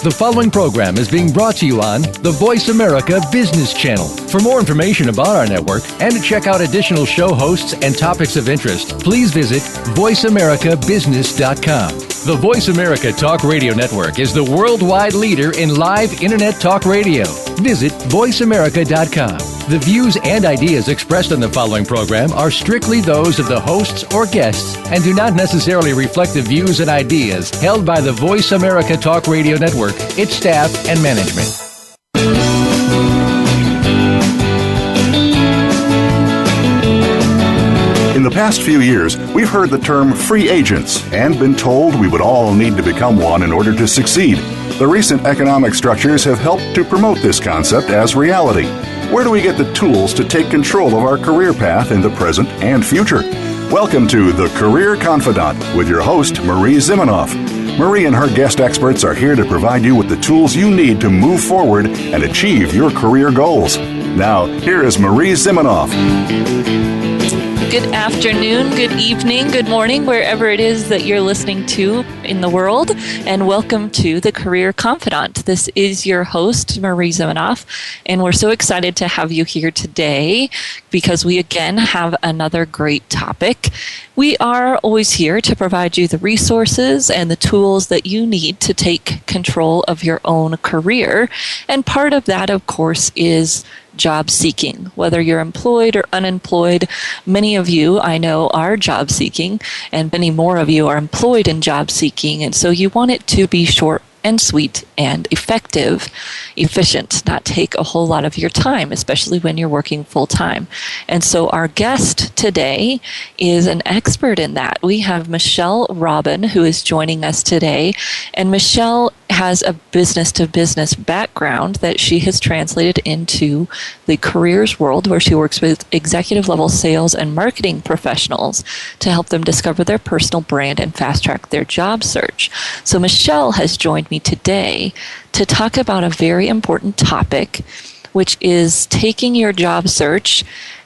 The following program is being brought to you on the Voice America Business Channel. For more information about our network and to check out additional show hosts and topics of interest, please visit voiceamericabusiness.com. The Voice America Talk Radio Network is the worldwide leader in live Internet talk radio. Visit voiceamerica.com. The views and ideas expressed on the following program are strictly those of the hosts or guests and do not necessarily reflect the views and ideas held by the Voice America Talk Radio Network, its staff, and management. In the past few years, we've heard the term free agents and been told we would all need to become one in order to succeed. The recent economic structures have helped to promote this concept as reality. Where do we get the tools to take control of our career path in the present and future? Welcome to The Career Confidant with your host, Marie Zimenoff. Marie and her guest experts are here to provide you with the tools you need to move forward and achieve your career goals. Now, here is Marie Zimenoff. Good afternoon, good evening, good morning, wherever it is that you're listening to in the world, and welcome to The Career Confidant. This is your host, Marie Zimenoff, and we're so excited to have you here today because we again have another great topic. We are always here to provide you the resources and the tools that you need to take control of your own career, and part of that, of course, is job seeking. Whether you're employed or unemployed, many of you I know are job seeking, and many more of you are employed in job seeking, and so you want it to be short and sweet and effective, efficient, not take a whole lot of your time, especially when you're working full time. And so our guest today is an expert in that. We have Michelle Robin, who is joining us today, and Michelle has a business-to-business background that she has translated into the careers world, where she works with executive-level sales and marketing professionals to help them discover their personal brand and fast-track their job search. So Michelle has joined me today to talk about a very important topic, which is taking your job search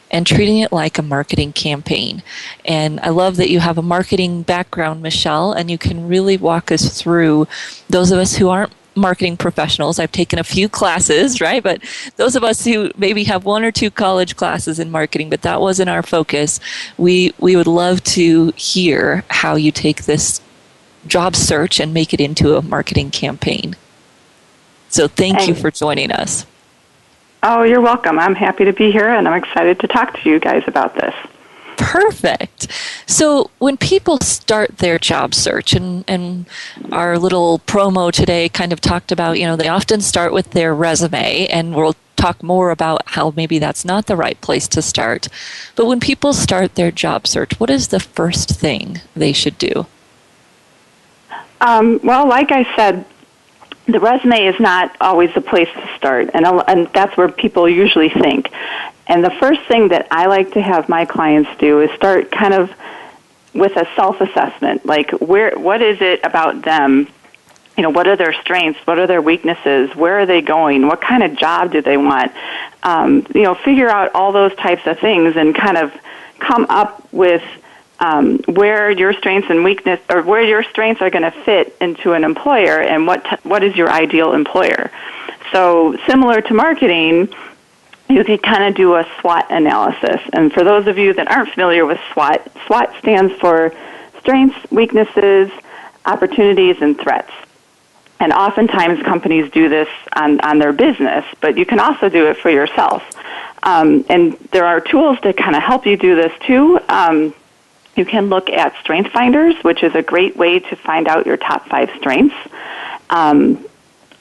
and treating it like a marketing campaign. And I love that you have a marketing background, Michelle, and you can really walk us through, those of us who aren't marketing professionals. I've taken a few classes, right? But those of us who maybe have one or two college classes in marketing, but that wasn't our focus, we would love to hear how you take this job search and make it into a marketing campaign. So thank you for joining us. Oh, you're welcome. I'm happy to be here, and I'm excited to talk to you guys about this. Perfect. So when people start their job search, and our little promo today kind of talked about, they often start with their resume, and we'll talk more about how maybe that's not the right place to start. But when people start their job search, what is the first thing they should do? Well, like I said, the resume is not always the place to start, and that's where people usually think. And the first thing that I like to have my clients do is start kind of with a self-assessment, like what is it about them? What are their strengths? What are their weaknesses? Where are they going? What kind of job do they want? Figure out all those types of things and kind of come up with where your strengths and weakness, or where your strengths are going to fit into an employer, and what is your ideal employer. So similar to marketing, you can kind of do a SWOT analysis. And for those of you that aren't familiar with SWOT, SWOT stands for strengths, weaknesses, opportunities, and threats. And oftentimes companies do this on their business, but you can also do it for yourself. And there are tools to kind of help you do this too. You can look at Strength Finders, which is a great way to find out your top 5 strengths.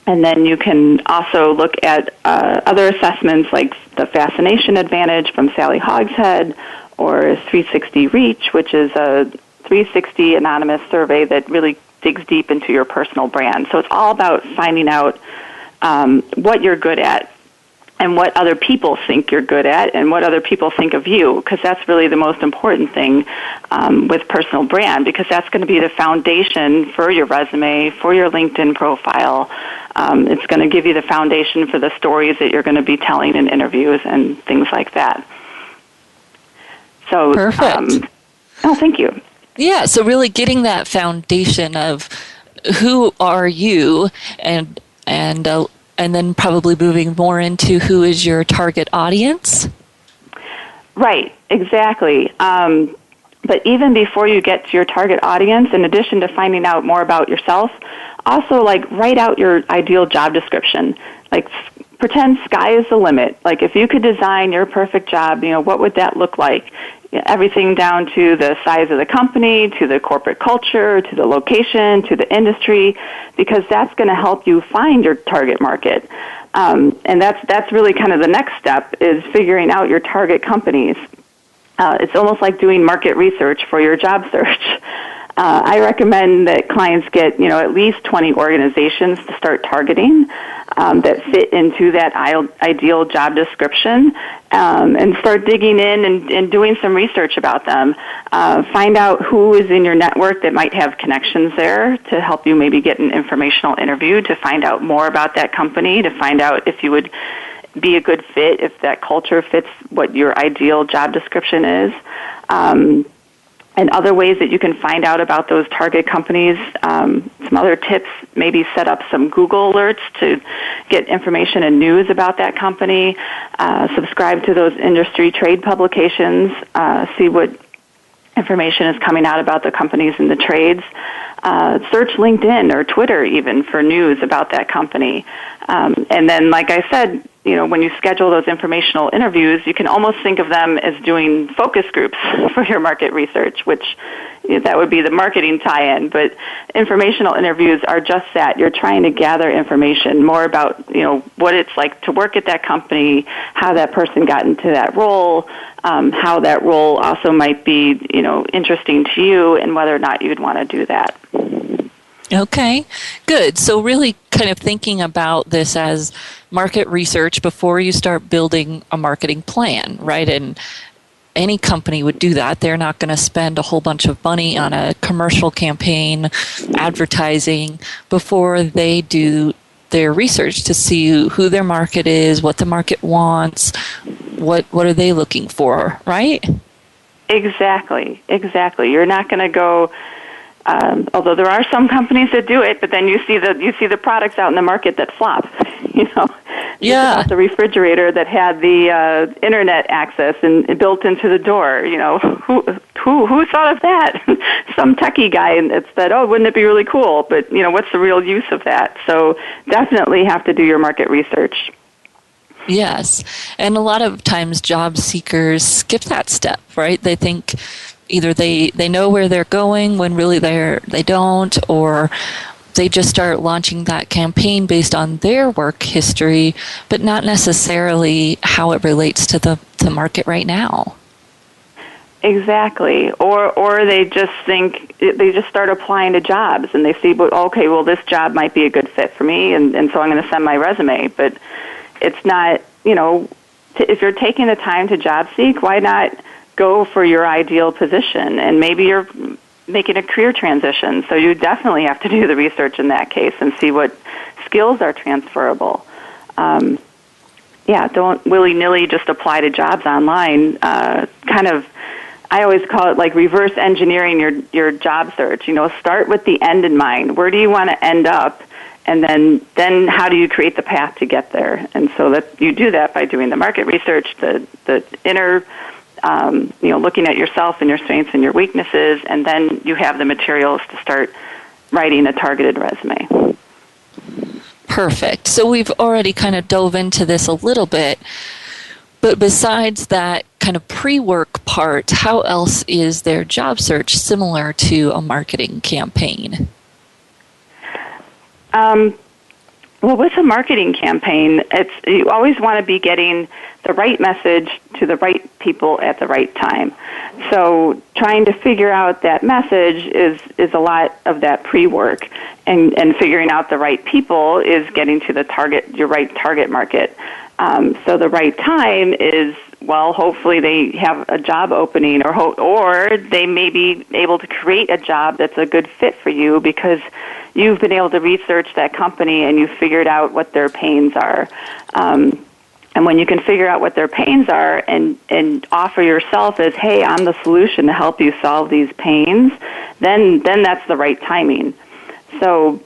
And then you can also look at other assessments like the Fascination Advantage from Sally Hogshead, or 360 Reach, which is a 360 anonymous survey that really digs deep into your personal brand. So it's all about finding out what you're good at, and what other people think you're good at, and what other people think of you, because that's really the most important thing with personal brand, because that's going to be the foundation for your resume, for your LinkedIn profile. It's going to give you the foundation for the stories that you're going to be telling in interviews and things like that. So, perfect. Thank you. Yeah, so really getting that foundation of who are you, and and then probably moving more into who is your target audience. Right, exactly. But even before you get to your target audience, in addition to finding out more about yourself, also write out your ideal job description. Pretend sky is the limit. If you could design your perfect job, what would that look like? Everything down to the size of the company, to the corporate culture, to the location, to the industry, because that's going to help you find your target market. And that's really kind of the next step, is figuring out your target companies. It's almost like doing market research for your job search. I recommend that clients get, at least 20 organizations to start targeting that fit into that ideal job description, and start digging in and doing some research about them. Find out who is in your network that might have connections there to help you maybe get an informational interview, to find out more about that company, to find out if you would be a good fit, if that culture fits what your ideal job description is. And other ways that you can find out about those target companies. Some other tips, maybe set up some Google alerts to get information and news about that company. Subscribe to those industry trade publications. See what information is coming out about the companies in the trades. Search LinkedIn or Twitter even for news about that company. And then, like I said, when you schedule those informational interviews, you can almost think of them as doing focus groups for your market research, which that would be the marketing tie-in. But informational interviews are just that. You're trying to gather information more about, what it's like to work at that company, how that person got into that role, how that role also might be, interesting to you, and whether or not you'd want to do that. Okay, good. So really kind of thinking about this as market research before you start building a marketing plan, right? And any company would do that. They're not going to spend a whole bunch of money on a commercial campaign, advertising, before they do their research to see who their market is, what the market wants, what are they looking for, right? Exactly. You're not going to go... although there are some companies that do it, but then you see the products out in the market that flop. Yeah. The refrigerator that had the internet access and built into the door. Who thought of that? Some techie guy that said, "Oh, wouldn't it be really cool?" But what's the real use of that? So definitely have to do your market research. Yes, and a lot of times job seekers skip that step, right? They think either they know where they're going when really they don't, or they just start launching that campaign based on their work history, but not necessarily how it relates to the market right now. Exactly. Or they just start applying to jobs and they see, okay, well, this job might be a good fit for me, and so I'm going to send my resume. But it's not, if you're taking the time to job seek, why not go for your ideal position? And maybe you're making a career transition, so you definitely have to do the research in that case and see what skills are transferable. Don't willy-nilly just apply to jobs online. I always call it like reverse engineering your job search. Start with the end in mind. Where do you want to end up? And then how do you create the path to get there? And so that you do that by doing the market research, the inner, looking at yourself and your strengths and your weaknesses, and then you have the materials to start writing a targeted resume. Perfect. So we've already kind of dove into this a little bit, but besides that kind of pre-work part, how else is their job search similar to a marketing campaign? Well, with a marketing campaign, you always want to be getting the right message to the right people at the right time. So trying to figure out that message is a lot of that pre-work, and figuring out the right people is getting to your right target market. So the right time is, well, hopefully they have a job opening, or they may be able to create a job that's a good fit for you because you've been able to research that company and you've figured out what their pains are. And when you can figure out what their pains are and offer yourself as, hey, I'm the solution to help you solve these pains, then that's the right timing. So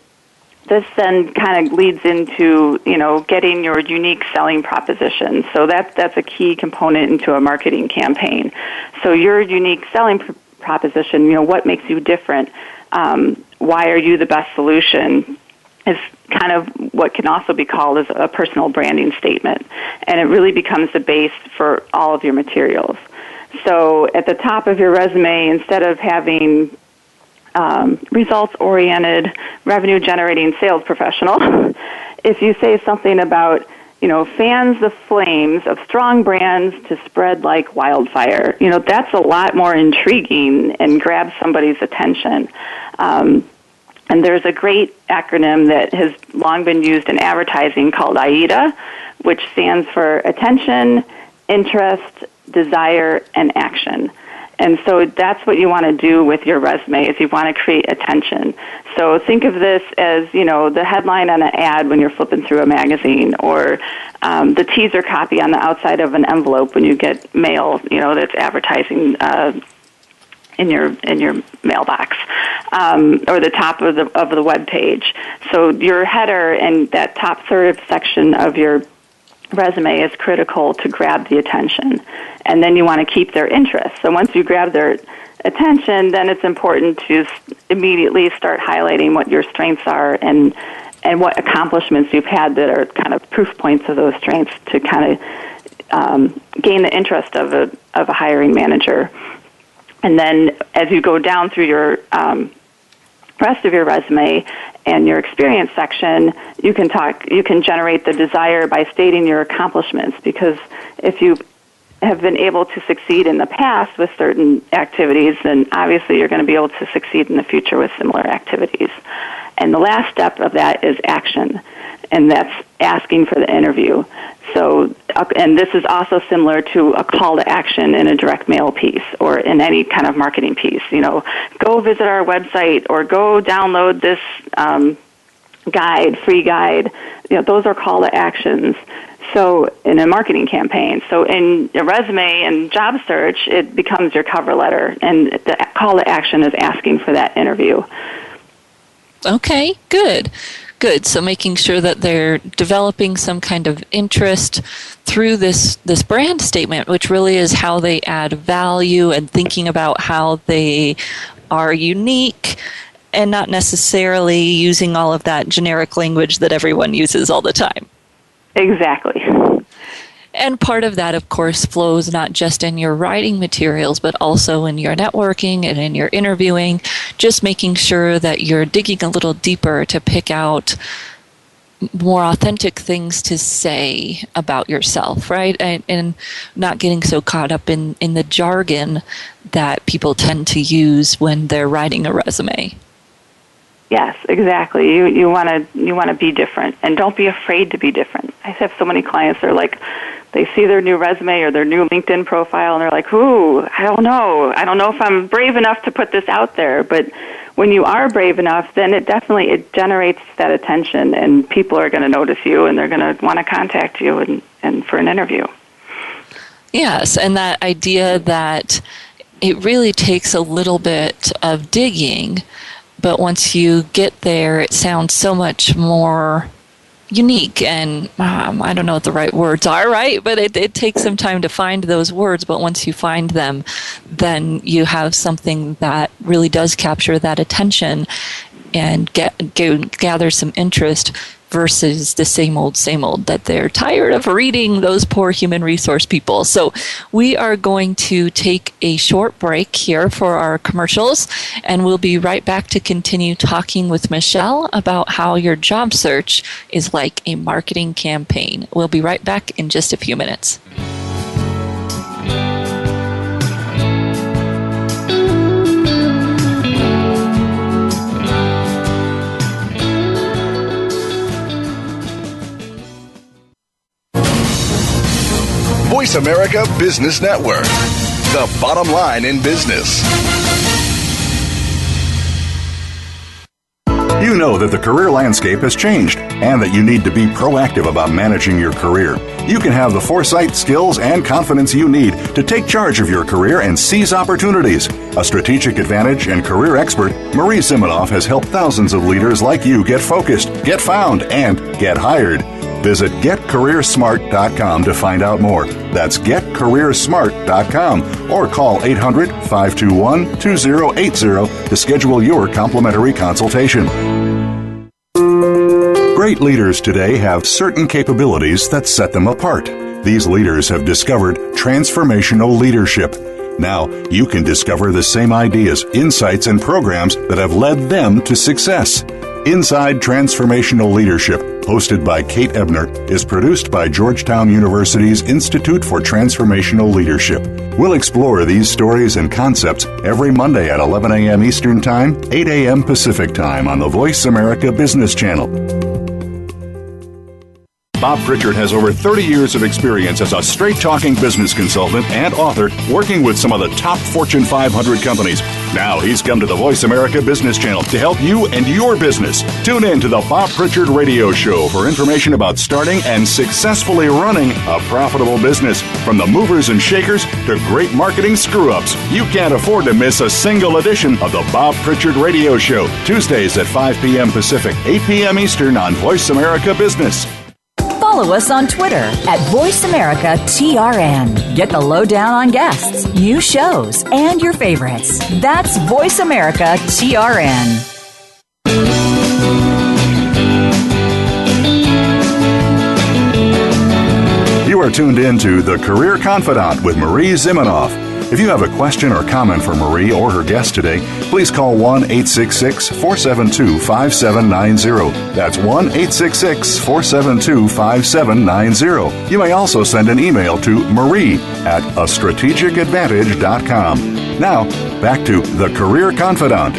this then kind of leads into, getting your unique selling proposition. So that's a key component into a marketing campaign. So your unique selling proposition, what makes you different? Why are you the best solution? Is kind of what can also be called as a personal branding statement. And it really becomes the base for all of your materials. So at the top of your resume, instead of having results-oriented, revenue-generating sales professional, if you say something about, fans the flames of strong brands to spread like wildfire, that's a lot more intriguing and grabs somebody's attention. And there's a great acronym that has long been used in advertising called AIDA, which stands for attention, interest, desire, and action. And so that's what you want to do with your resume, is you want to create attention. So think of this as, the headline on an ad when you're flipping through a magazine, or the teaser copy on the outside of an envelope when you get mail, that's advertising in your mailbox, or the top of the web page. So your header and that top third section of your resume is critical to grab the attention. And then you want to keep their interest. So once you grab their attention, then it's important to immediately start highlighting what your strengths are and what accomplishments you've had that are kind of proof points of those strengths to kind of gain the interest of a hiring manager. And then as you go down through your rest of your resume and your experience section, you can generate the desire by stating your accomplishments, because if you have been able to succeed in the past with certain activities, then obviously you're going to be able to succeed in the future with similar activities. And the last step of that is action, and that's asking for the interview. So, and this is also similar to a call to action in a direct mail piece or in any kind of marketing piece. Go visit our website or go download this free guide. Those are call to actions. So in a marketing campaign, so in your resume and job search, it becomes your cover letter, and the call to action is asking for that interview. Okay, good. So making sure that they're developing some kind of interest through this brand statement, which really is how they add value, and thinking about how they are unique and not necessarily using all of that generic language that everyone uses all the time. Exactly. And part of that, of course, flows not just in your writing materials, but also in your networking and in your interviewing, just making sure that you're digging a little deeper to pick out more authentic things to say about yourself, right? And not getting so caught up in the jargon that people tend to use when they're writing a resume. Yes, exactly. You want to be different, and don't be afraid to be different. I have so many clients that are like, they see their new resume or their new LinkedIn profile, and they're like, "Ooh, I don't know if I'm brave enough to put this out there." But when you are brave enough, then it generates that attention, and people are going to notice you, and they're going to want to contact you and for an interview. Yes, and that idea that it really takes a little bit of digging, but once you get there, it sounds so much more unique, and I don't know what the right words are, right? But it takes some time to find those words, but once you find them, then you have something that really does capture that attention and gather some interest, versus the same old that they're tired of reading, those poor human resource people. So we are going to take a short break here for our commercials, and we'll be right back to continue talking with Michelle about how your job search is like a marketing campaign. We'll be right back in just a few minutes. Voice America Business Network, the bottom line in business. You know that the career landscape has changed and that you need to be proactive about managing your career. you can have the foresight, skills, and confidence you need to take charge of your career and seize opportunities. A strategic advantage and career expert, Marie Zimenoff has helped thousands of leaders like you get focused, get found, and get hired. Visit getcareersmart.com to find out more. That's getcareersmart.com or call 800-521-2080 to schedule your complimentary consultation. Great leaders today have certain capabilities that set them apart. These leaders have discovered transformational leadership. Now, you can discover the same ideas, insights, and programs that have led them to success. Inside Transformational Leadership, hosted by Kate Ebner, is produced by Georgetown University's Institute for Transformational Leadership. We'll explore these stories and concepts every Monday at 11 a.m. Eastern Time, 8 a.m. Pacific Time on the Voice America Business Channel. Bob Pritchard has over 30 years of experience as a straight-talking business consultant and author working with some of the top Fortune 500 companies. Now he's come to the Voice America Business Channel to help you and your business. Tune in to the Bob Pritchard Radio Show for information about starting and successfully running a profitable business. From the movers and shakers to great marketing screw-ups, you can't afford to miss a single edition of the Bob Pritchard Radio Show. Tuesdays at 5 p.m. Pacific, 8 p.m. Eastern on Voice America Business. Follow us on Twitter at VoiceAmericaTRN. Get the lowdown on guests, new shows, and your favorites. That's VoiceAmericaTRN. You are tuned in to The Career Confidant with Marie Zimenoff. If you have a question or comment for Marie or her guest today, please call 1-866-472-5790. That's 1-866-472-5790. You may also send an email to marie@astrategicadvantage.com. Now, back to The Career Confidant.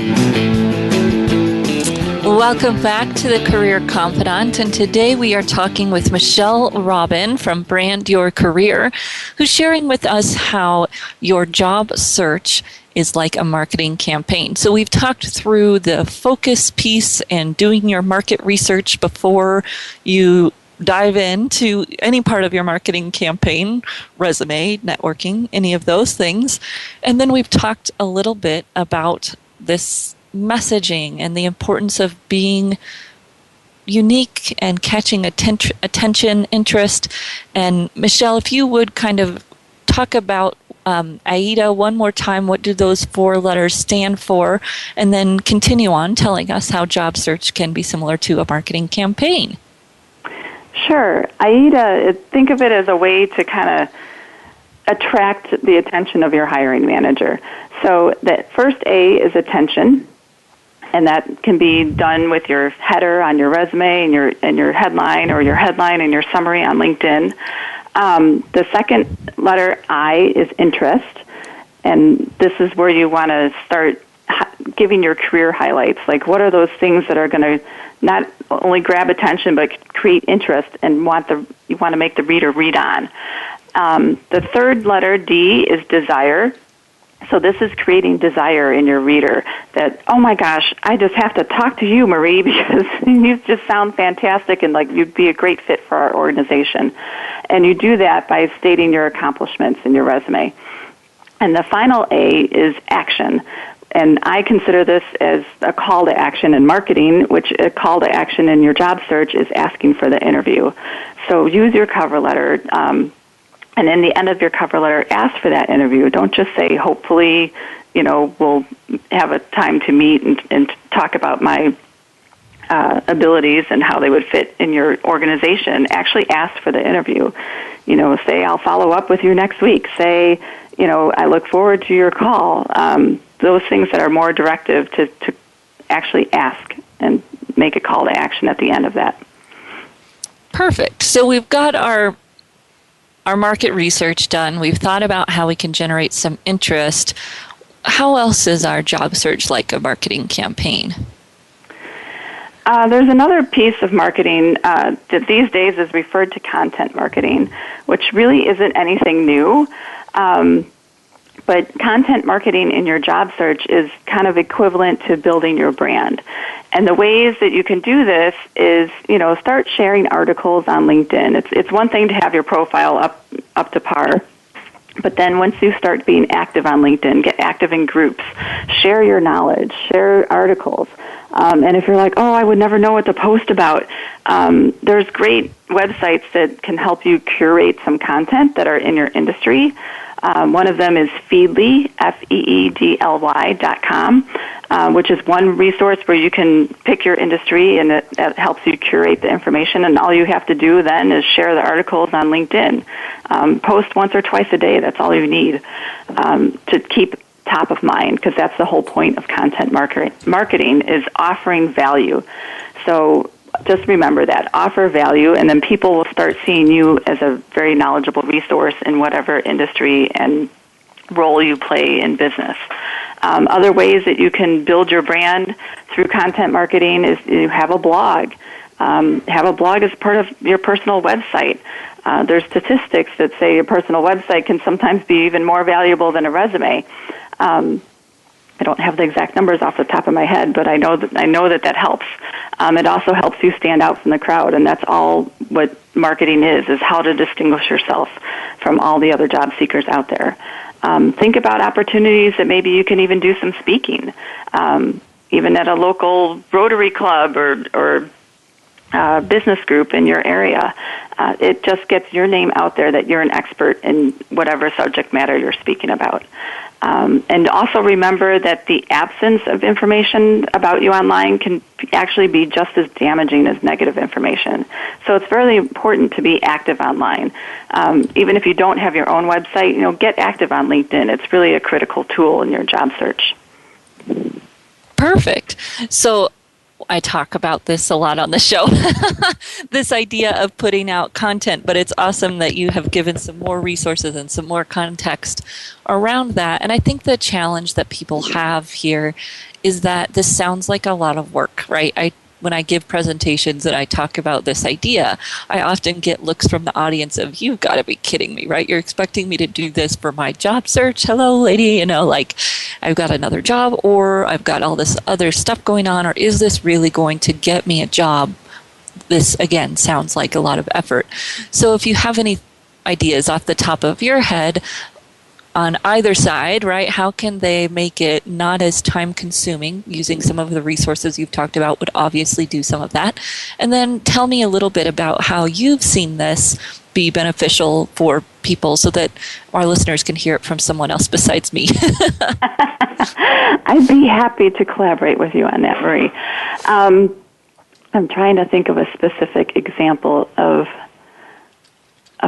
Welcome back to the Career Confidant, and today we are talking with Michelle Robin from Brand Your Career, who's sharing with us how your job search is like a marketing campaign. So we've talked through the focus piece and doing your market research before you dive into any part of your marketing campaign, resume, networking, any of those things. And then we've talked a little bit about this messaging and the importance of being unique and catching attention, interest. And Michelle, if you would kind of talk about AIDA one more time, what do those 4 letters stand for, and then continue on telling us how job search can be similar to a marketing campaign. Sure. AIDA, think of it as a way to kind of attract the attention of your hiring manager. So that first A is attention, and that can be done with your header on your resume and your headline, or your headline and your summary on LinkedIn. The second letter, I, is interest, and this is where you want to start giving your career highlights. Like, what are those things that are going to not only grab attention but create interest and you want to make the reader read on. The third letter, D, is desire. So this is creating desire in your reader that, oh my gosh, I just have to talk to you, Marie, because you just sound fantastic and like you'd be a great fit for our organization. And you do that by stating your accomplishments in your resume. And the final A is action. And I consider this as a call to action in marketing, which a call to action in your job search is asking for the interview. So use your cover letter, and in the end of your cover letter, ask for that interview. Don't just say, hopefully, we'll have a time to meet and talk about my abilities and how they would fit in your organization. Actually ask for the interview. Say, I'll follow up with you next week. Say, I look forward to your call. Those things that are more directive to actually ask and make a call to action at the end of that. Perfect. So we've got our market research done. We've thought about how we can generate some interest. How else is our job search like a marketing campaign? There's another piece of marketing that these days is referred to content marketing, which really isn't anything new. But content marketing in your job search is kind of equivalent to building your brand. And the ways that you can do this is, start sharing articles on LinkedIn. It's one thing to have your profile up to par. But then once you start being active on LinkedIn, get active in groups, share your knowledge, share articles. And if you're like, I would never know what to post about, there's great websites that can help you curate some content that are in your industry. One of them is Feedly, FEEDLY.com, which is one resource where you can pick your industry, and it helps you curate the information. And all you have to do then is share the articles on LinkedIn. Post once or twice a day. That's all you need to keep top of mind, because that's the whole point of content marketing is offering value. So just remember that. Offer value, and then people will start seeing you as a very knowledgeable resource in whatever industry and role you play in business. Other ways that you can build your brand through content marketing is you have a blog. Have a blog as part of your personal website. There's statistics that say your personal website can sometimes be even more valuable than a resume. I don't have the exact numbers off the top of my head, but I know that helps. It also helps you stand out from the crowd, and that's all what marketing is how to distinguish yourself from all the other job seekers out there. Think about opportunities that maybe you can even do some speaking, even at a local Rotary Club or business group in your area. It just gets your name out there that you're an expert in whatever subject matter you're speaking about. And also remember that the absence of information about you online can actually be just as damaging as negative information. So it's very important to be active online. Even if you don't have your own website, get active on LinkedIn. It's really a critical tool in your job search. Perfect. So I talk about this a lot on the show, this idea of putting out content, but it's awesome that you have given some more resources and some more context around that. And I think the challenge that people have here is that this sounds like a lot of work, right? When I give presentations and I talk about this idea, I often get looks from the audience of, you've got to be kidding me, right? You're expecting me to do this for my job search? Hello, lady, I've got another job, or I've got all this other stuff going on, or is this really going to get me a job? This, again, sounds like a lot of effort. So if you have any ideas off the top of your head on either side, right, how can they make it not as time-consuming? Using some of the resources you've talked about would obviously do some of that. And then tell me a little bit about how you've seen this be beneficial for people so that our listeners can hear it from someone else besides me. I'd be happy to collaborate with you on that, Marie. I'm trying to think of a specific example of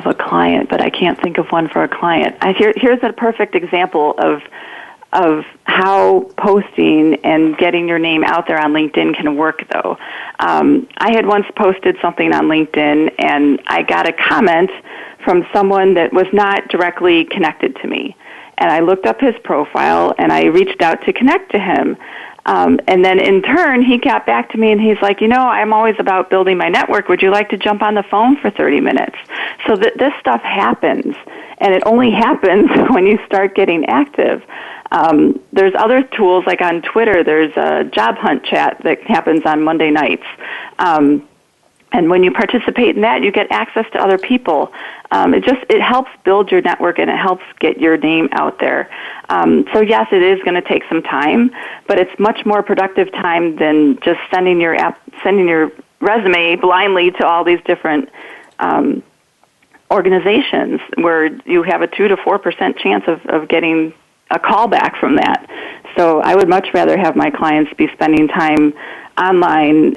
a client, but I can't think of one for a client. Here's a perfect example of how posting and getting your name out there on LinkedIn can work, though. I had once posted something on LinkedIn, and I got a comment from someone that was not directly connected to me. And I looked up his profile, and I reached out to connect to him. And then in turn, he got back to me and he's like, I'm always about building my network. Would you like to jump on the phone for 30 minutes? So this stuff happens, and it only happens when you start getting active. There's other tools, like on Twitter, there's a job hunt chat that happens on Monday nights. And when you participate in that, you get access to other people. It helps build your network, and it helps get your name out there. So yes, it is going to take some time, but it's much more productive time than just sending your resume blindly to all these different organizations where you have a 2 to 4% chance of getting a call back from that. So I would much rather have my clients be spending time online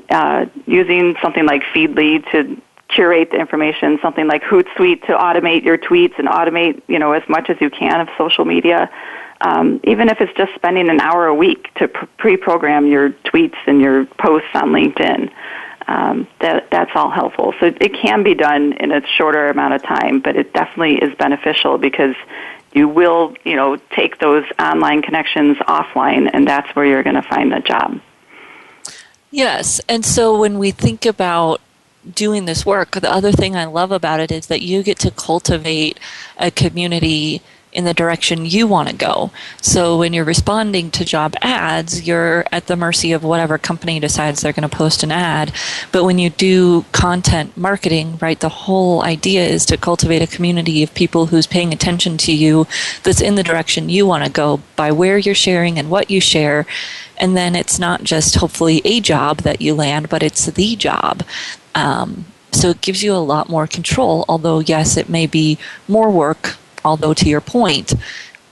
using something like Feedly to curate the information, something like Hootsuite to automate your tweets and automate, as much as you can of social media. Even if it's just spending an hour a week to pre-program your tweets and your posts on LinkedIn, that's all helpful. So it can be done in a shorter amount of time, but it definitely is beneficial because you will, take those online connections offline, and that's where you're going to find a job. Yes, and so when we think about doing this work, the other thing I love about it is that you get to cultivate a community in the direction you want to go. So when you're responding to job ads, you're at the mercy of whatever company decides they're going to post an ad. But when you do content marketing, right, the whole idea is to cultivate a community of people who's paying attention to you that's in the direction you want to go by where you're sharing and what you share. And then it's not just hopefully a job that you land, but it's the job. So it gives you a lot more control, although yes, it may be more work. Although to your point,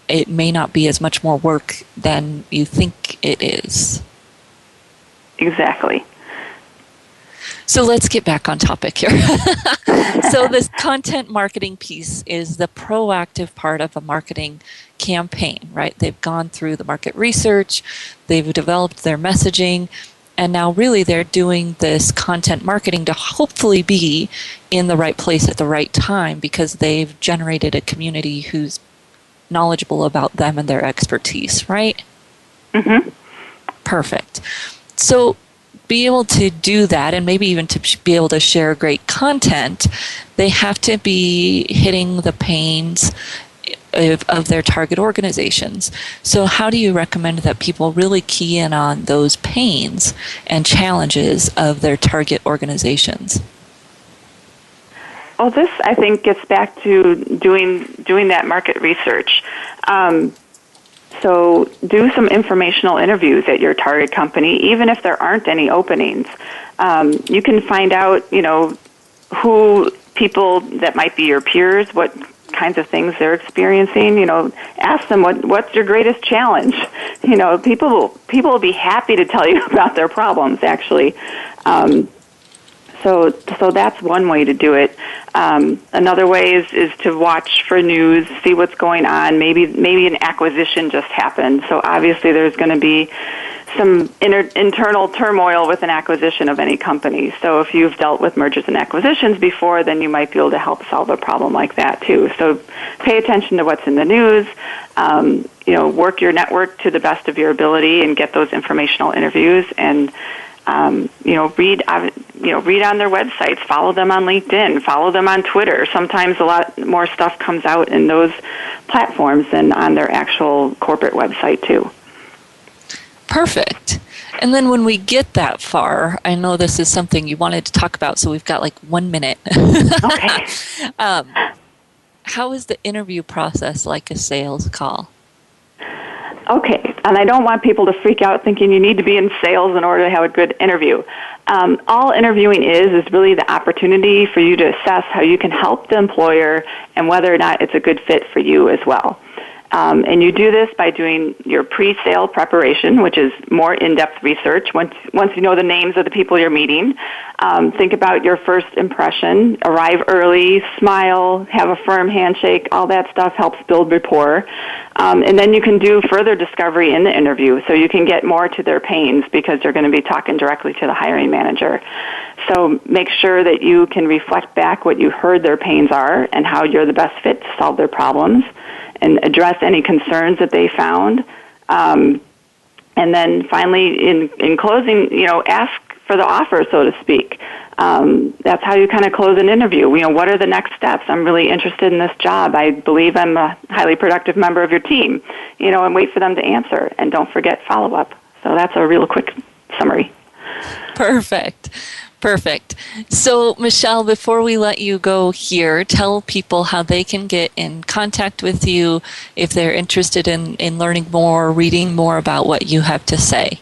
it may not be as much more work than you think it is. Exactly. So let's get back on topic here. So this content marketing piece is the proactive part of a marketing campaign, right? They've gone through the market research, they've developed their messaging, and now really they're doing this content marketing to hopefully be in the right place at the right time because they've generated a community who's knowledgeable about them and their expertise, right? Mm-hmm. Perfect. So be able to do that and maybe even to be able to share great content, they have to be hitting the pains of their target organizations. So how do you recommend that people really key in on those pains and challenges of their target organizations? Well, this, I think, gets back to doing that market research. So do some informational interviews at your target company, even if there aren't any openings. You can find out, who people that might be your peers, what kinds of things they're experiencing. Ask them what's your greatest challenge. People will be happy to tell you about their problems, actually. So that's one way to do it. Another way is to watch for news, see what's going on. Maybe an acquisition just happened. So obviously there's going to be some internal turmoil with an acquisition of any company. So if you've dealt with mergers and acquisitions before, then you might be able to help solve a problem like that too. So pay attention to what's in the news. Work your network to the best of your ability and get those informational interviews and read on their websites, follow them on LinkedIn, follow them on Twitter. Sometimes a lot more stuff comes out in those platforms than on their actual corporate website too. Perfect. And then when we get that far, I know this is something you wanted to talk about, so we've got like 1 minute. Okay. How is the interview process like a sales call? Okay, and I don't want people to freak out thinking you need to be in sales in order to have a good interview. All interviewing is really the opportunity for you to assess how you can help the employer and whether or not it's a good fit for you as well. And you do this by doing your pre-sale preparation, which is more in-depth research. Once you know the names of the people you're meeting, think about your first impression. Arrive early, smile, have a firm handshake. All that stuff helps build rapport. And then you can do further discovery in the interview, so you can get more to their pains because you're going to be talking directly to the hiring manager. So make sure that you can reflect back what you heard their pains are and how you're the best fit to solve their problems, and address any concerns that they found. And then finally, in closing, ask for the offer, so to speak. That's how you kind of close an interview. What are the next steps? I'm really interested in this job. I believe I'm a highly productive member of your team. And wait for them to answer. And don't forget follow-up. So that's a real quick summary. Perfect. So, Michelle, before we let you go here, tell people how they can get in contact with you if they're interested in learning more, reading more about what you have to say.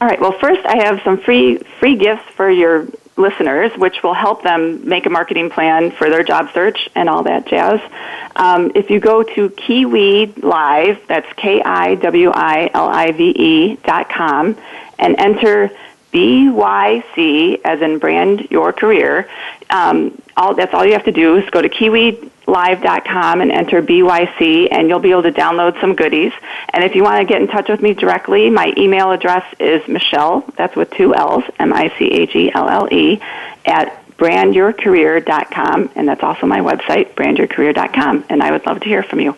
All right. Well, first, I have some free gifts for your listeners, which will help them make a marketing plan for their job search and all that jazz. If you go to Kiwi Live, that's KIWILIVE.com, and enter BYC, as in brand your career. That's all you have to do is go to KiwiLive.com and enter BYC, and you'll be able to download some goodies. And if you want to get in touch with me directly, my email address is Michelle, that's with 2 L's, MICHELLE, at brandyourcareer.com, and that's also my website, brandyourcareer.com, and I would love to hear from you.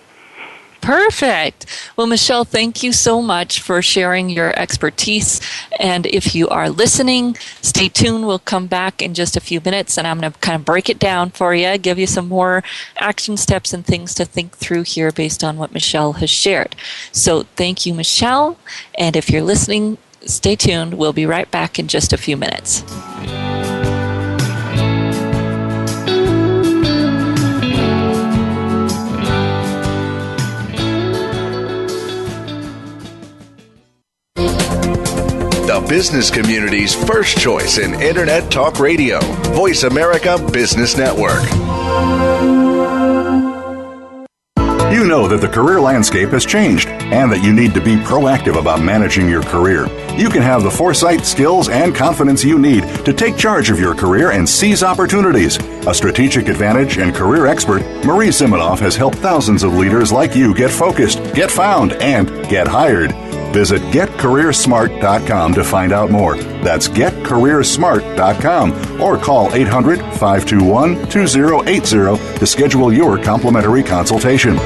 Perfect. Well, Michelle, thank you so much for sharing your expertise. And if you are listening, stay tuned. We'll come back in just a few minutes and I'm going to kind of break it down for you, give you some more action steps and things to think through here based on what Michelle has shared. So thank you, Michelle. And if you're listening, stay tuned. We'll be right back in just a few minutes. The business community's first choice in Internet Talk Radio. Voice America Business Network. You know that the career landscape has changed and that you need to be proactive about managing your career. You can have the foresight, skills, and confidence you need to take charge of your career and seize opportunities. A strategic advantage and career expert, Marie Zimenoff has helped thousands of leaders like you get focused, get found, and get hired. Visit GetCareerSmart.com to find out more. That's GetCareerSmart.com or call 800-521-2080 to schedule your complimentary consultation.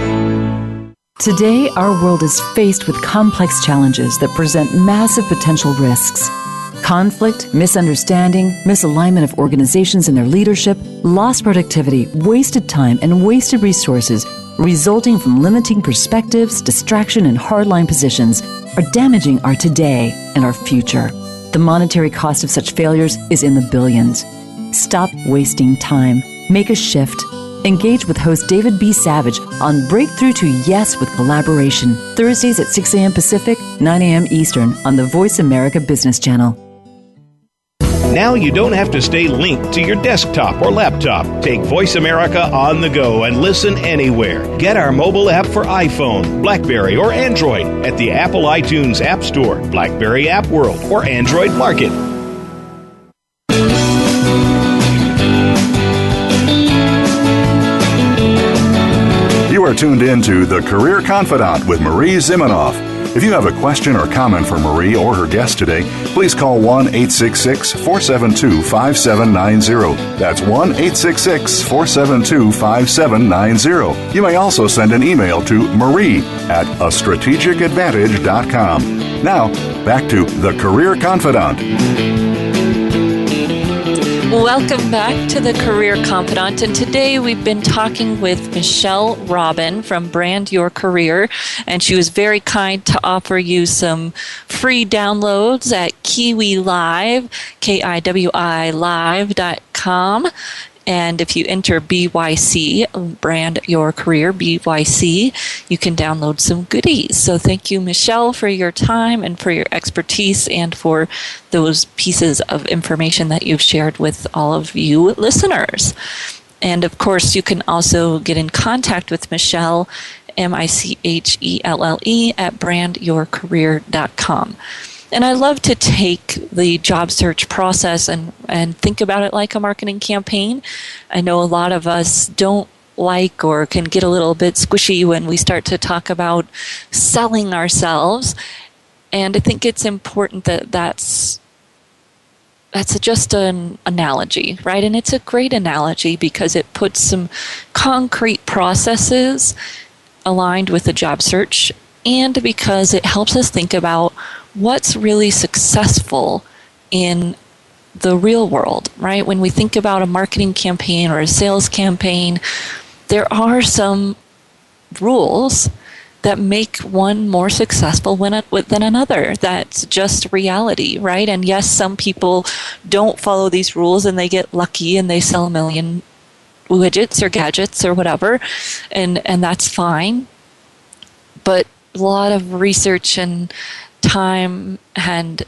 Today, our world is faced with complex challenges that present massive potential risks. Conflict, misunderstanding, misalignment of organizations and their leadership, lost productivity, wasted time, and wasted resources resulting from limiting perspectives, distraction, and hardline positions are damaging our today and our future. The monetary cost of such failures is in the billions. Stop wasting time. Make a shift. Engage with host David B. Savage on Breakthrough to Yes with Collaboration, Thursdays at 6 a.m. Pacific, 9 a.m. Eastern on the Voice America Business Channel. Now you don't have to stay linked to your desktop or laptop. Take Voice America on the go and listen anywhere. Get our mobile app for iPhone, BlackBerry, or Android at the Apple iTunes App Store, BlackBerry App World, or Android Market. You are tuned in to The Career Confidant with Marie Zimenoff. If you have a question or comment for Marie or her guest today, please call 1-866-472-5790. That's 1-866-472-5790. You may also send an email to marie@astrategicadvantage.com. Now, back to The Career Confidant. Welcome back to the Career Confidant, and today we've been talking with Michelle Robin from Brand Your Career, and she was very kind to offer you some free downloads at Kiwi Live, KIWI Live.com. And if you enter BYC, Brand Your Career, BYC, you can download some goodies. So thank you, Michelle, for your time and for your expertise and for those pieces of information that you've shared with all of you listeners. And of course, you can also get in contact with Michelle, MICHELLE, at brandyourcareer.com. And I love to take the job search process and think about it like a marketing campaign. I know a lot of us don't like or can get a little bit squishy when we start to talk about selling ourselves. And I think it's important that that's just an analogy, right? And it's a great analogy because it puts some concrete processes aligned with the job search, and because it helps us think about what's really successful in the real world, right? When we think about a marketing campaign or a sales campaign, there are some rules that make one more successful than another. That's just reality, right? And yes, some people don't follow these rules and they get lucky and they sell a million widgets or gadgets or whatever, and that's fine. But a lot of research and time and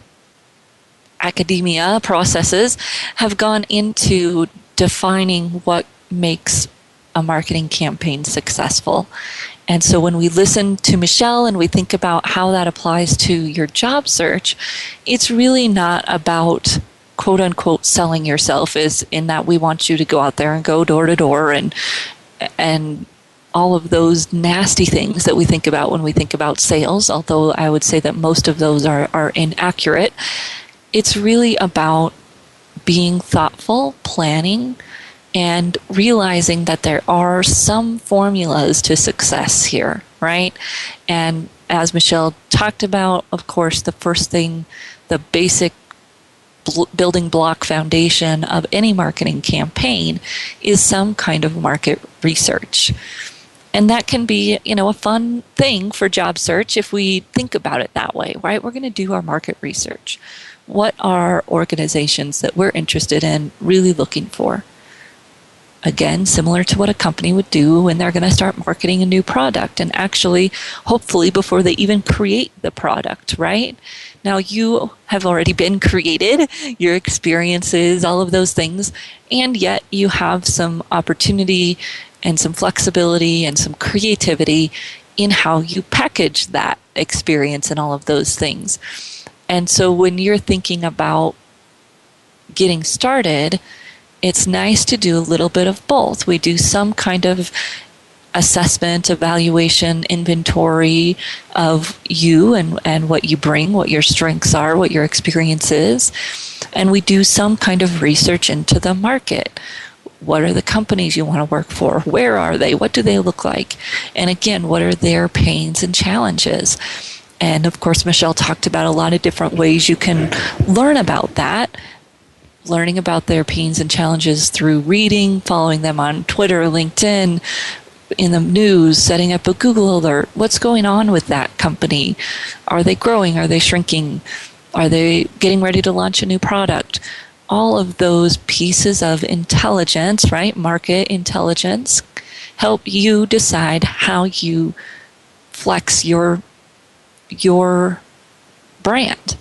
academia processes have gone into defining what makes a marketing campaign successful. And so when we listen to Michelle and we think about how that applies to your job search, it's really not about quote unquote selling yourself, is in that we want you to go out there and go door to door and all of those nasty things that we think about when we think about sales, although I would say that most of those are inaccurate. It's really about being thoughtful, planning, and realizing that there are some formulas to success here, right? And as Michelle talked about, of course, the first thing, the basic building block foundation of any marketing campaign is some kind of market research. And that can be, a fun thing for job search if we think about it that way, right? We're going to do our market research. What are organizations that we're interested in really looking for? Again, similar to what a company would do when they're going to start marketing a new product, and actually, hopefully, before they even create the product, right? Now, you have already been created, your experiences, all of those things, and yet you have some opportunity and some flexibility and some creativity in how you package that experience and all of those things. And so when you're thinking about getting started, it's nice to do a little bit of both. We do some kind of assessment, evaluation, inventory of you and what you bring, what your strengths are, what your experience is. And we do some kind of research into the market. What are the companies you want to work for? Where are they? What do they look like? And again, what are their pains and challenges? And of course, Michelle talked about a lot of different ways you can learn about that. Learning about their pains and challenges through reading, following them on Twitter, LinkedIn, in the news, setting up a Google alert. What's going on with that company? Are they growing? Are they shrinking? Are they getting ready to launch a new product? All of those pieces of intelligence, right? Market intelligence, help you decide how you flex your brand.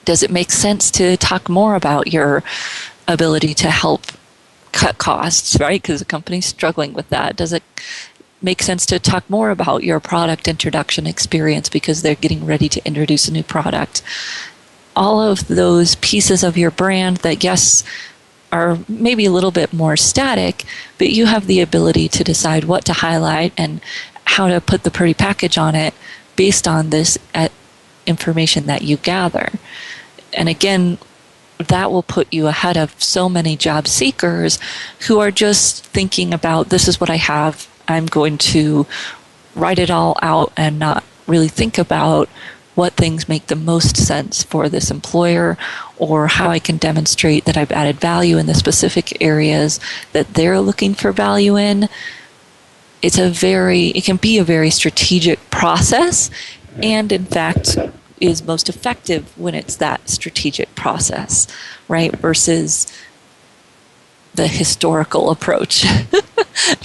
Does it make sense to talk more about your ability to help cut costs, right? Because the company's struggling with that. Does it make sense to talk more about your product introduction experience because they're getting ready to introduce a new product? All of those pieces of your brand that, yes, are maybe a little bit more static, but you have the ability to decide what to highlight and how to put the pretty package on it based on this information that you gather. And again, that will put you ahead of so many job seekers who are just thinking about, this is what I have, I'm going to write it all out and not really think about what things make the most sense for this employer or how I can demonstrate that I've added value in the specific areas that they're looking for value in. It can be a very strategic process, and in fact is most effective when it's that strategic process, right? Versus the historical approach.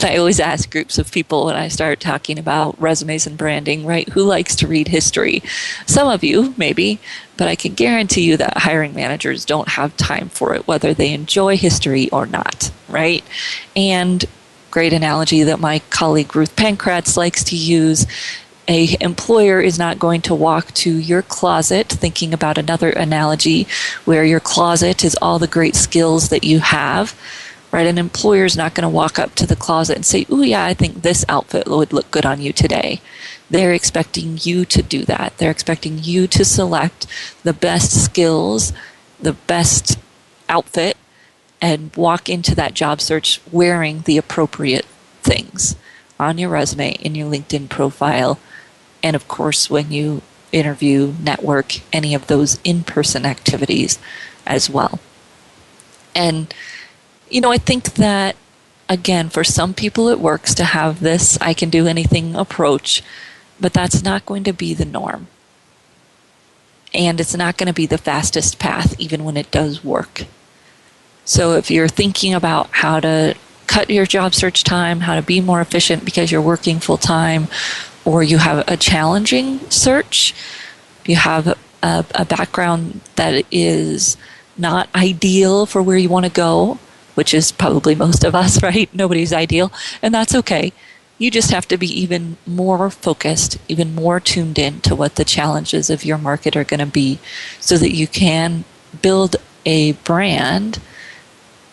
I always ask groups of people when I start talking about resumes and branding, right? Who likes to read history? Some of you, maybe, but I can guarantee you that hiring managers don't have time for it, whether they enjoy history or not, right? And great analogy that my colleague Ruth Pankratz likes to use. A employer is not going to walk to your closet, thinking about another analogy where your closet is all the great skills that you have, right? An employer is not going to walk up to the closet and say, "Ooh, yeah, I think this outfit would look good on you today." They're expecting you to do that. They're expecting you to select the best skills, the best outfit, and walk into that job search wearing the appropriate things on your resume, in your LinkedIn profile, and of course, when you interview, network, any of those in-person activities as well. And, I think that, again, for some people it works to have this I can do anything approach, but that's not going to be the norm. And it's not going to be the fastest path, even when it does work. So if you're thinking about how to cut your job search time, how to be more efficient because you're working full-time, or you have a challenging search, you have a background that is not ideal for where you want to go, which is probably most of us, right? Nobody's ideal, and that's okay. You just have to be even more focused, even more tuned in to what the challenges of your market are going to be so that you can build a brand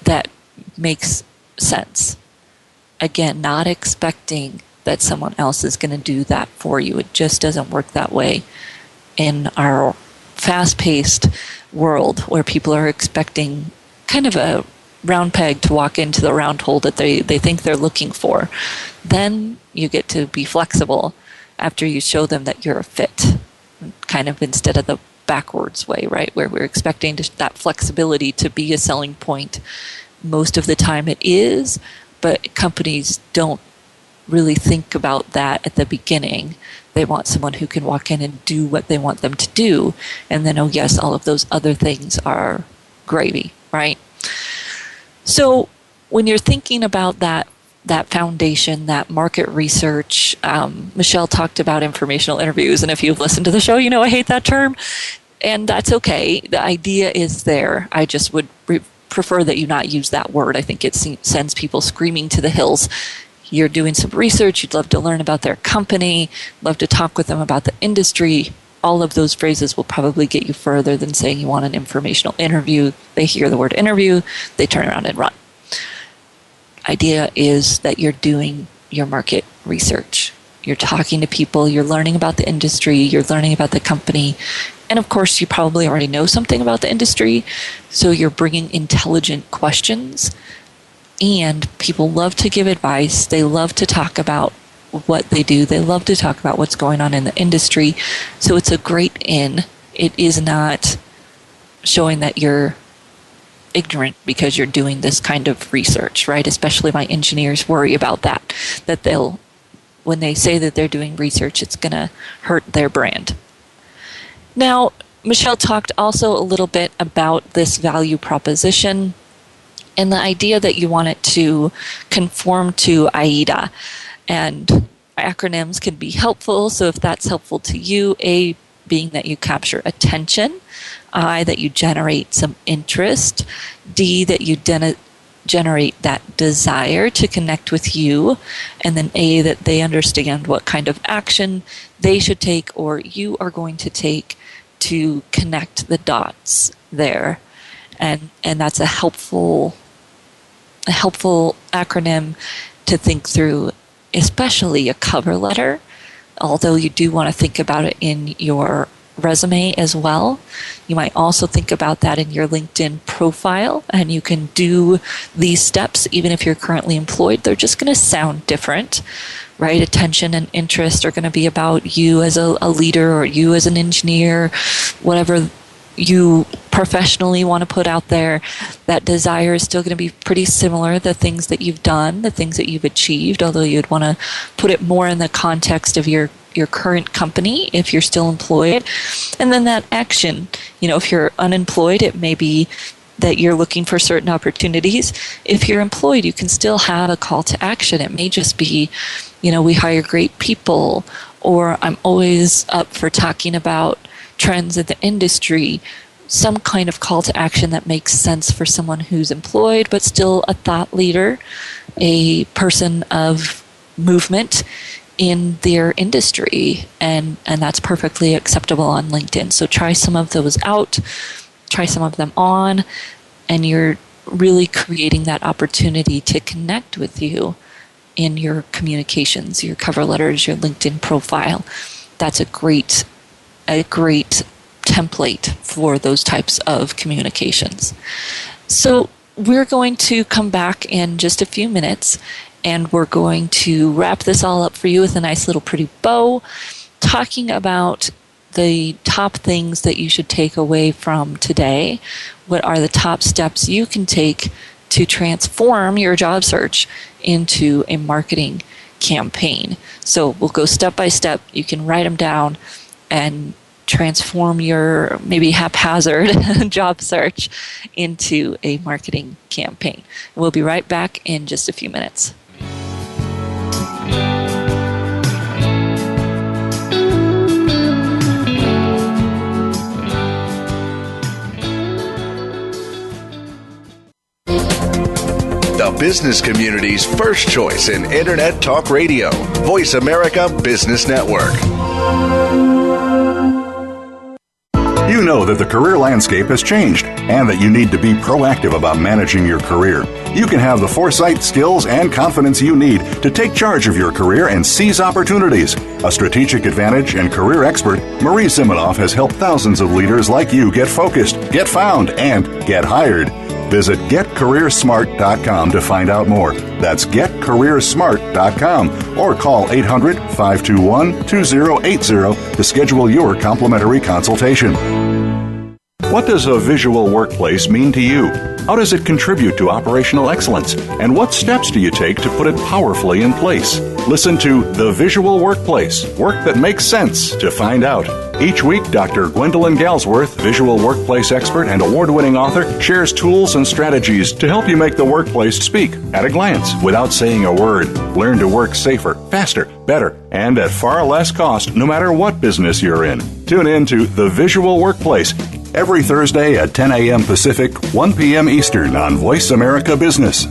that makes sense. Again, not expecting that someone else is going to do that for you. It just doesn't work that way in our fast-paced world where people are expecting kind of a round peg to walk into the round hole that they think they're looking for. Then you get to be flexible after you show them that you're a fit, kind of instead of the backwards way, right, where we're expecting that flexibility to be a selling point. Most of the time it is, but companies don't really think about that at the beginning. They want someone who can walk in and do what they want them to do, and then, oh yes, all of those other things are gravy, right? So when you're thinking about that foundation, that market research, Michelle talked about informational interviews, and if you've listened to the show, you know I hate that term, and that's okay. The idea is there. I just would prefer that you not use that word. I think it sends people screaming to the hills. You're doing some research, you'd love to learn about their company, love to talk with them about the industry. All of those phrases will probably get you further than saying you want an informational interview. They hear the word interview, they turn around and run. Idea is that you're doing your market research. You're talking to people, you're learning about the industry, you're learning about the company, and of course you probably already know something about the industry, so you're bringing intelligent questions. And people love to give advice. They love to talk about what they do. They love to talk about what's going on in the industry. So it's a great in. It is not showing that you're ignorant because you're doing this kind of research, right? Especially my engineers worry about that when they say that they're doing research, it's going to hurt their brand. Now, Michelle talked also a little bit about this value proposition and the idea that you want it to conform to AIDA. And acronyms can be helpful, so if that's helpful to you, A, being that you capture attention, I, that you generate some interest, D, that you generate that desire to connect with you, and then A, that they understand what kind of action they should take or you are going to take to connect the dots there. And that's a helpful acronym to think through, especially a cover letter, although you do want to think about it in your resume as well. You might also think about that in your LinkedIn profile, and you can do these steps even if you're currently employed. They're just going to sound different, right? Attention and interest are going to be about you as a leader or you as an engineer, whatever you professionally want to put out there. That desire is still going to be pretty similar, the things that you've done, the things that you've achieved, although you'd want to put it more in the context of your current company if you're still employed. And then that action, if you're unemployed, it may be that you're looking for certain opportunities. If you're employed, you can still have a call to action. It may just be, we hire great people, or I'm always up for talking about trends in the industry, some kind of call to action that makes sense for someone who's employed but still a thought leader, a person of movement in their industry, and that's perfectly acceptable on LinkedIn. So try some of those out, try some of them on, and you're really creating that opportunity to connect with you in your communications, your cover letters, your LinkedIn profile. That's a great template for those types of communications. So we're going to come back in just a few minutes, and we're going to wrap this all up for you with a nice little pretty bow, talking about the top things that you should take away from today. What are the top steps you can take to transform your job search into a marketing campaign? So we'll go step by step. You can write them down and transform your maybe haphazard job search into a marketing campaign. We'll be right back in just a few minutes. The business community's first choice in Internet Talk Radio, Voice America Business Network. You know that the career landscape has changed and that you need to be proactive about managing your career. You can have the foresight, skills, and confidence you need to take charge of your career and seize opportunities. A strategic advantage and career expert, Marie Zimenoff has helped thousands of leaders like you get focused, get found, and get hired. Visit getcareersmart.com to find out more. That's getcareersmart.com or call 800-521-2080 to schedule your complimentary consultation. What does a visual workplace mean to you? How does it contribute to operational excellence? And what steps do you take to put it powerfully in place? Listen to The Visual Workplace, work that makes sense, to find out. Each week, Dr. Gwendolyn Galsworth, visual workplace expert and award-winning author, shares tools and strategies to help you make the workplace speak at a glance without saying a word. Learn to work safer, faster, better, and at far less cost, no matter what business you're in. Tune in to The Visual Workplace every Thursday at 10 a.m. Pacific, 1 p.m. Eastern on Voice America Business.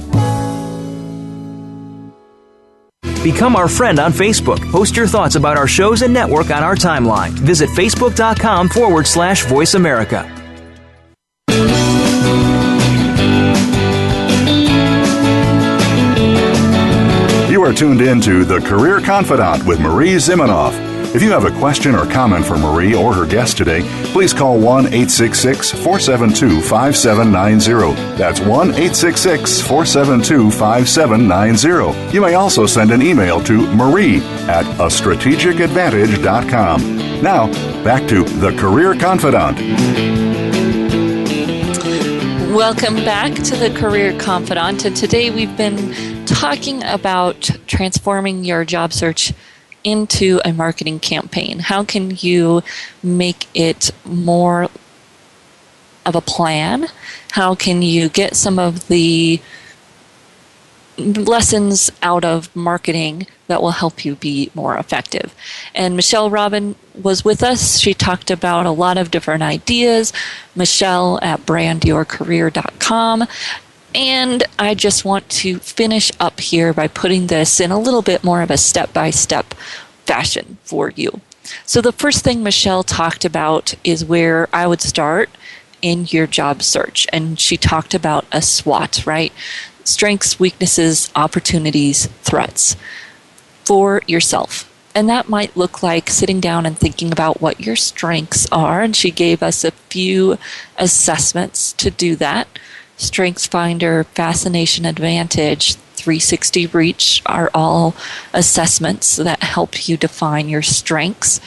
Become our friend on Facebook. Post your thoughts about our shows and network on our timeline. Visit Facebook.com/Voice America. You are tuned in to The Career Confidant with Marie Zimenoff. If you have a question or comment for Marie or her guest today, please call 1-866-472-5790. That's 1-866-472-5790. You may also send an email to marie@astrategicadvantage.com. Now, back to The Career Confidant. Welcome back to The Career Confidant. And today we've been talking about transforming your job search into a marketing campaign. How can you make it more of a plan? How can you get some of the lessons out of marketing that will help you be more effective? And Michelle Robin was with us. She talked about a lot of different ideas. Michelle at brandyourcareer.com. And I just want to finish up here by putting this in a little bit more of a step-by-step fashion for you. So the first thing Michelle talked about is where I would start in your job search. And she talked about a SWOT, right? Strengths, weaknesses, opportunities, threats for yourself. And that might look like sitting down and thinking about what your strengths are. And she gave us a few assessments to do that. StrengthsFinder, Fascination Advantage, 360 Reach are all assessments that help you define your strengths.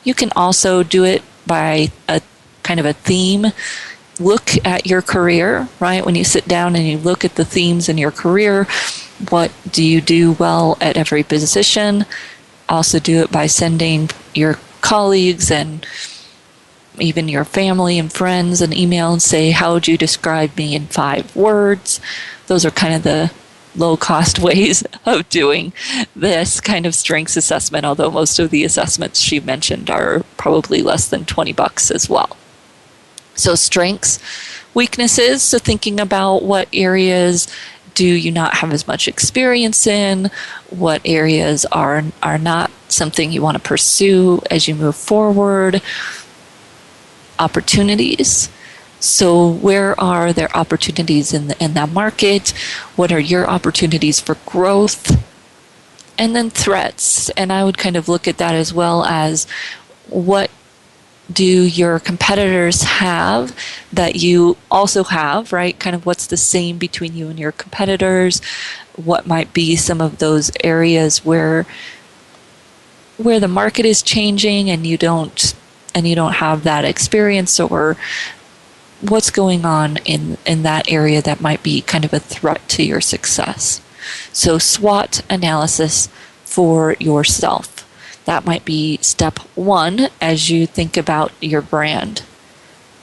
You can also do it by a kind of a theme. Look at your career, right? When you sit down and you look at the themes in your career, what do you do well at every position? Also do it by sending your colleagues and even your family and friends an email and say, how would you describe me in 5 words? Those are kind of the low-cost ways of doing this kind of strengths assessment, although most of the assessments she mentioned are probably less than $20 as well. So strengths, weaknesses, so thinking about what areas do you not have as much experience in, what areas are not something you want to pursue as you move forward. Opportunities. So where are there opportunities in that market? What are your opportunities for growth? And then threats. And I would kind of look at that as well as what do your competitors have that you also have, right? Kind of what's the same between you and your competitors? What might be some of those areas where the market is changing and you don't have that experience, or what's going on in that area that might be kind of a threat to your success. So SWOT analysis for yourself. That might be step 1 as you think about your brand.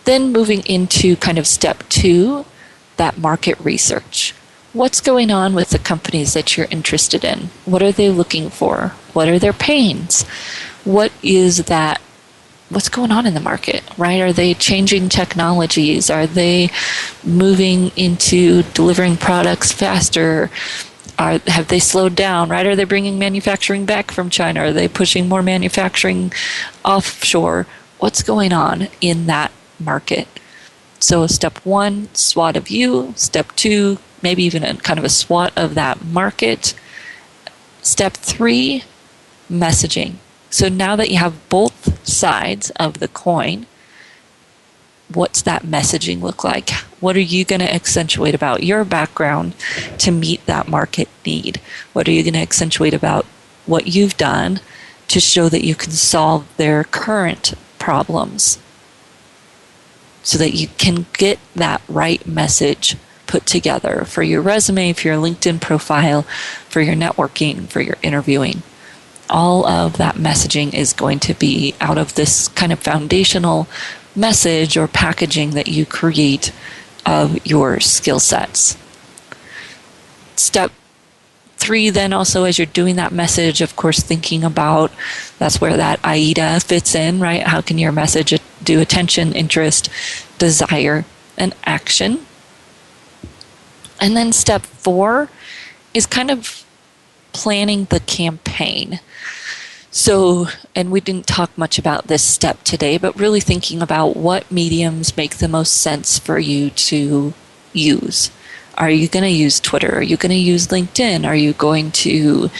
Then moving into kind of step 2, that market research. What's going on with the companies that you're interested in? What are they looking for? What are their pains? What's going on in the market, right? Are they changing technologies? Are they moving into delivering products faster? Have they slowed down, right? Are they bringing manufacturing back from China? Are they pushing more manufacturing offshore? What's going on in that market? So step 1, SWOT of you. Step 2, maybe even kind of a SWOT of that market. Step 3, messaging. So now that you have both sides of the coin, what's that messaging look like? What are you going to accentuate about your background to meet that market need? What are you going to accentuate about what you've done to show that you can solve their current problems so that you can get that right message put together for your resume, for your LinkedIn profile, for your networking, for your interviewing? All of that messaging is going to be out of this kind of foundational message or packaging that you create of your skill sets. Step 3, then, also, as you're doing that message, of course, thinking about, that's where that AIDA fits in, right? How can your message do attention, interest, desire, and action? And then step 4 is kind of planning the campaign. So, and we didn't talk much about this step today, but really thinking about what mediums make the most sense for you to use. Are you going to use Twitter? Are you going to use LinkedIn? Are you going to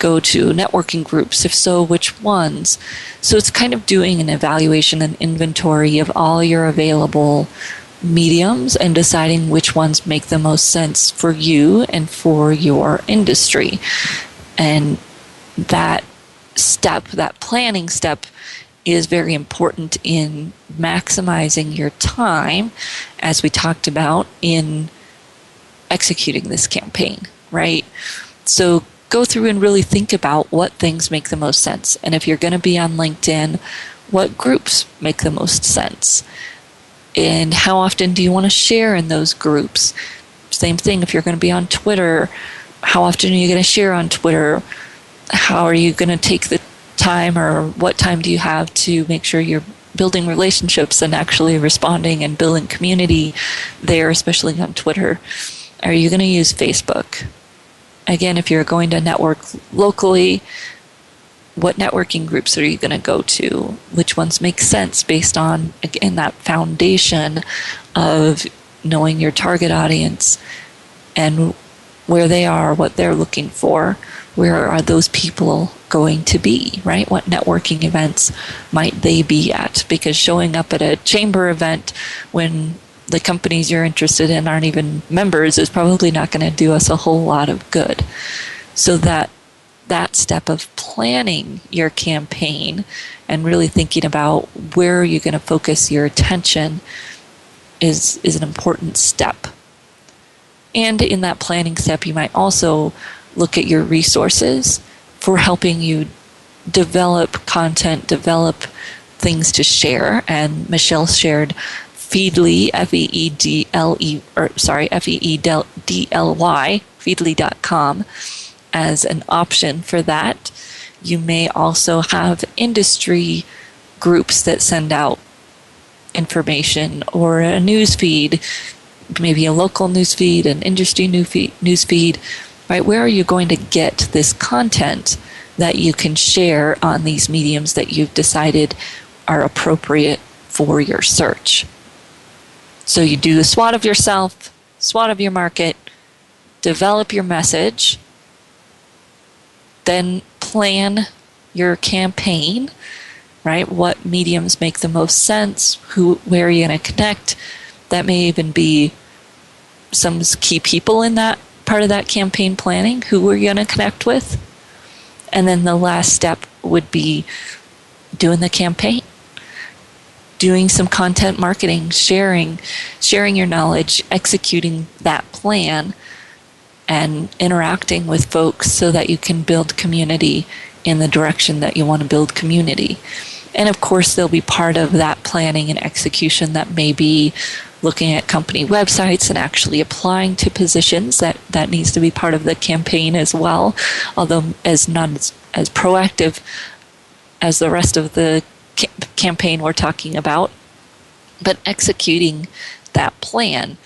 go to networking groups? If so, which ones? So it's kind of doing an evaluation and inventory of all your available mediums and deciding which ones make the most sense for you and for your industry. And that step, that planning step, is very important in maximizing your time, as we talked about, in executing this campaign, right? So go through and really think about what things make the most sense. And if you're going to be on LinkedIn, what groups make the most sense? And how often do you want to share in those groups? Same thing, if you're going to be on Twitter, how often are you going to share on Twitter? How are you going to take the time, or what time do you have to make sure you're building relationships and actually responding and building community there, especially on Twitter? Are you going to use Facebook? Again, if you're going to network locally, what networking groups are you going to go to? Which ones make sense based on, again, that foundation of knowing your target audience and where they are, what they're looking for? Where are those people going to be, right? What networking events might they be at? Because showing up at a chamber event when the companies you're interested in aren't even members is probably not going to do us a whole lot of good. So that step of planning your campaign and really thinking about where you're going to focus your attention is an important step. And in that planning step, you might also look at your resources for helping you develop content, develop things to share. And Michelle shared Feedly, Feedly, Feedly.com as an option for that. You may also have industry groups that send out information, or a news feed, maybe a local news feed, an industry news feed, right? Where are you going to get this content that you can share on these mediums that you've decided are appropriate for your search? So you do the SWOT of yourself, SWOT of your market, develop your message, then plan your campaign, right? What mediums make the most sense? Where are you going to connect? That may even be some key people in that part of that campaign planning. Who are you going to connect with? And then the last step would be doing the campaign, doing some content marketing, sharing your knowledge, executing that plan, and interacting with folks so that you can build community in the direction that you want to build community. And of course, there'll be part of that planning and execution that may be looking at company websites and actually applying to positions. That needs to be part of the campaign as well, although not as proactive as the rest of the campaign we're talking about. But executing that plan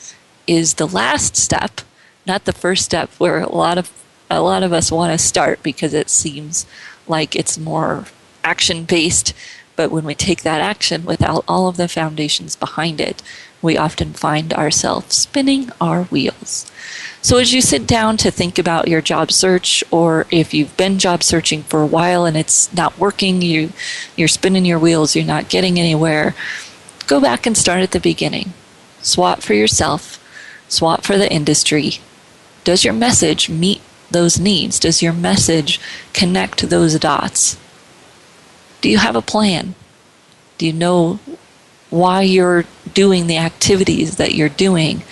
is the last step, not the first step, where a lot of us want to start because it seems like it's more action-based. But when we take that action without all of the foundations behind it, we often find ourselves spinning our wheels. So as you sit down to think about your job search, or if you've been job searching for a while and it's not working, you're spinning your wheels, you're not getting anywhere, go back and start at the beginning. SWOT for yourself, SWOT for the industry. Does your message meet those needs? Does your message connect those dots? Do you have a plan? Do you know why you're doing the activities that you're doing?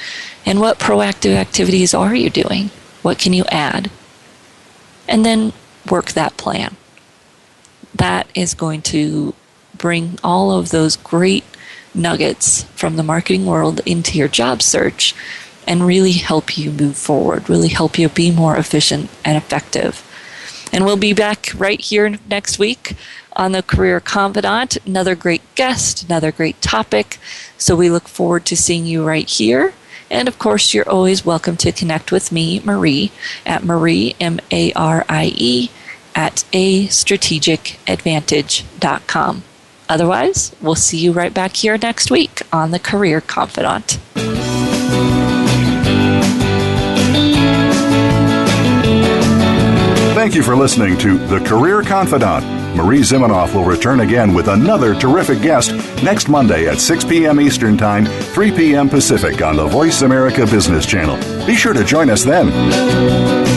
And what proactive activities are you doing? What can you add? And then work that plan. That is going to bring all of those great nuggets from the marketing world into your job search and really help you move forward, really help you be more efficient and effective. And we'll be back right here next week on the Career Confidant. Another great guest, another great topic. So we look forward to seeing you right here. And of course, you're always welcome to connect with me, Marie, at Marie, M-A-R-I-E, at astrategicadvantage.com. Otherwise, we'll see you right back here next week on the Career Confidant. Thank you for listening to The Career Confidant. Marie Zimenoff will return again with another terrific guest next Monday at 6 p.m. Eastern Time, 3 p.m. Pacific on the Voice America Business Channel. Be sure to join us then.